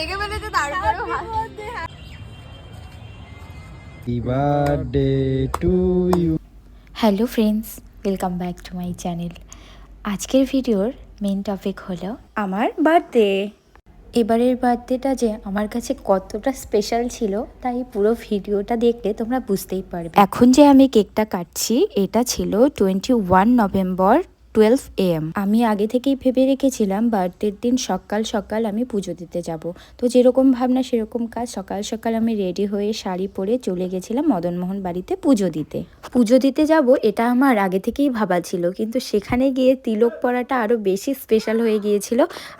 দেখে ফেলেছে তারপরে happy birthday to you. Hello friends, welcome back to my channel. আজকের ভিডিওর মেন টপিক হলো আমার বার্থডে। এবারের বার্থডেটা যে আমার কাছে কতটা স্পেশাল ছিল তাই পুরো ভিডিওটা দেখলে তোমরা বুঝতেই পারবে। এখন যে আমি কেকটা কাটছি এটা ছিল 21 নভেম্বর 12 AM। আমি আগে থেকেই ভেবে রেখেছিলাম বার্থডের দিন সকাল সকাল আমি পুজো দিতে যাব। তো যেরকম ভাবনা সেরকম কাজ, সকাল সকাল আমি রেডি হয়ে শাড়ি পরে চলে গেছিলাম মদনমোহন বাড়িতে পুজো দিতে। পুজো দিতে যাব এটা আমার আগে থেকেই ভাবা ছিল, কিন্তু সেখানে গিয়ে তিলক পরাটা আরও বেশি স্পেশাল হয়ে গিয়েছিল।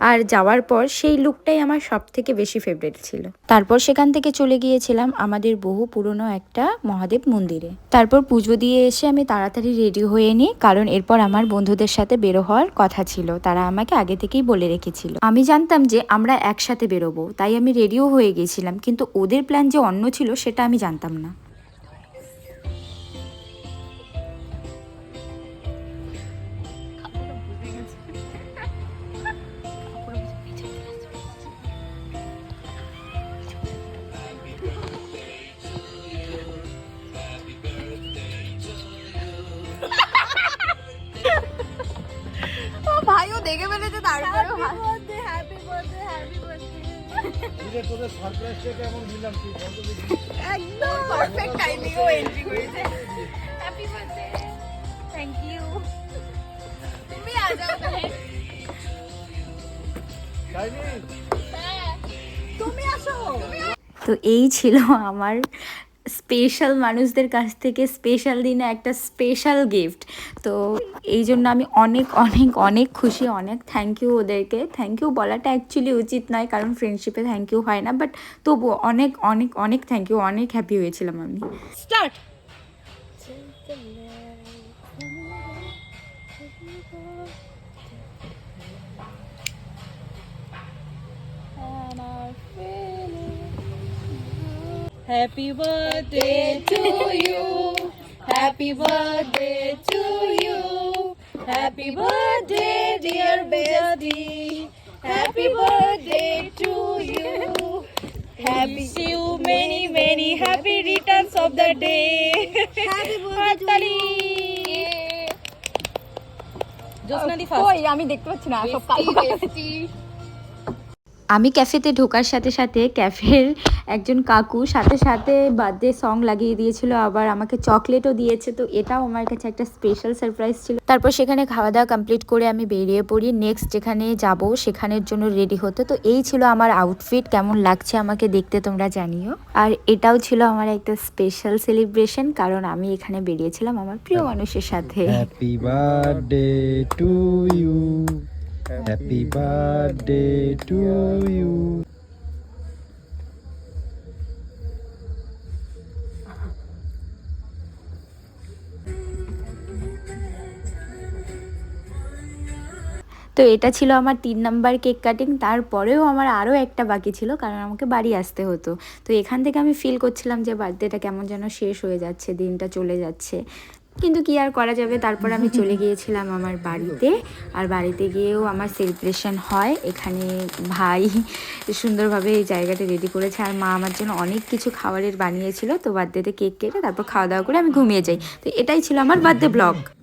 আর যাওয়ার পর সেই লুকটাই আমার সব থেকে বেশি ফেভারিট ছিল। তারপর সেখান থেকে চলে গিয়েছিলাম আমাদের বহু পুরনো একটা মহাদেব মন্দিরে। তারপর পুজো দিয়ে এসে আমি তাড়াতাড়ি রেডি হয়ে নিই, কারণ এরপর আমার বন্ধুদের সাথে বেরো হওয়ার কথা ছিল। তারা আমাকে আগে থেকেই বলে রেখেছিল। আমি জানতাম যে আমরা একসাথে বেরোবো, তাই আমি রেডিও হয়ে গেছিলাম, কিন্তু ওদের প্ল্যান যে অন্য ছিল সেটা আমি জানতাম না। ভাইও দেখে ফেলেছে তারপরে তোদের সারপ্রাইজটা কেমন দিলাম তুই বল তো দেখি। একদম পারফেক্ট টাইমিং ও এন্ট্রি করেছে। Happy birthday, thank you. তুমি আ যাও তাহলে। তুমি আসো। তো এই ছিল আমার স্পেশাল মানুষদের কাছ থেকে স্পেশাল দিনে একটা স্পেশাল গিফট। তো এই জন্য আমি অনেক অনেক অনেক খুশি, অনেক থ্যাংক ইউ ওদেরকে। থ্যাংক ইউ বলাটা অ্যাকচুয়ালি উচিত নয়, কারণ ফ্রেন্ডশিপে থ্যাংক ইউ হয় না, বাট তবুও অনেক অনেক অনেক থ্যাংক ইউ। অনেক হ্যাপি হয়েছিলাম আমি। Start. Happy birthday to you. Happy birthday to you. Happy birthday, dear bestie. Happy birthday to you. Happy see you many many happy returns of the day. Happy birthday. জোসনাদি first. ওই আমি দেখতে পাচ্ছি না সব কালো বেস্টি। আমি ক্যাফেতে ঢোকার সাথে সাথে ক্যাফের একজন কাকু সাথে সাথে বার্থডে সং লাগিয়ে দিয়েছিল, আবার আমাকে চকলেটও দিয়েছে। তো এটাও আমার কাছে একটা স্পেশাল সারপ্রাইজ ছিল। তারপর সেখানে খাওয়া দাওয়া কমপ্লিট করে আমি বেরিয়ে পড়ি নেক্সট যেখানে যাব সেখানের জন্য রেডি হতে। তো এই ছিল আমার আউটফিট, কেমন লাগছে আমাকে দেখতে তোমরা জানিও। আর এটাও ছিল আমার একটা স্পেশাল সেলিব্রেশন, কারণ আমি এখানে বেরিয়েছিলাম আমার প্রিয় মানুষের সাথে। Happy birthday to you. Happy birthday to you. তো এটা ছিল আমার 3 নাম্বার কেক কাটিং। তারপরেও আমার আরও একটা বাকি ছিল, কারণ আমাকে বাড়ি আসতে হতো। তো এখান থেকে আমি ফিল করছিলাম যে বার্থডেটা কেমন যেন শেষ হয়ে যাচ্ছে, দিনটা চলে যাচ্ছে, কিন্তু কি আর করা যাবে। তারপর আমি চলে গিয়েছিলাম আমার বাড়িতে, আর বাড়িতে গিয়েও আমার সেলিব্রেশন হয়। এখানে ভাই সুন্দরভাবে এই জায়গাটা রেডি করেছে, আর মা আমার জন্য অনেক কিছু খাবারের বানিয়েছিল। তো বার্থডেতে কেক কেটে তারপর খাওয়া দাওয়া করে আমি ঘুমিয়ে যাই। তো এটাই ছিল আমার বার্থডে ব্লগ।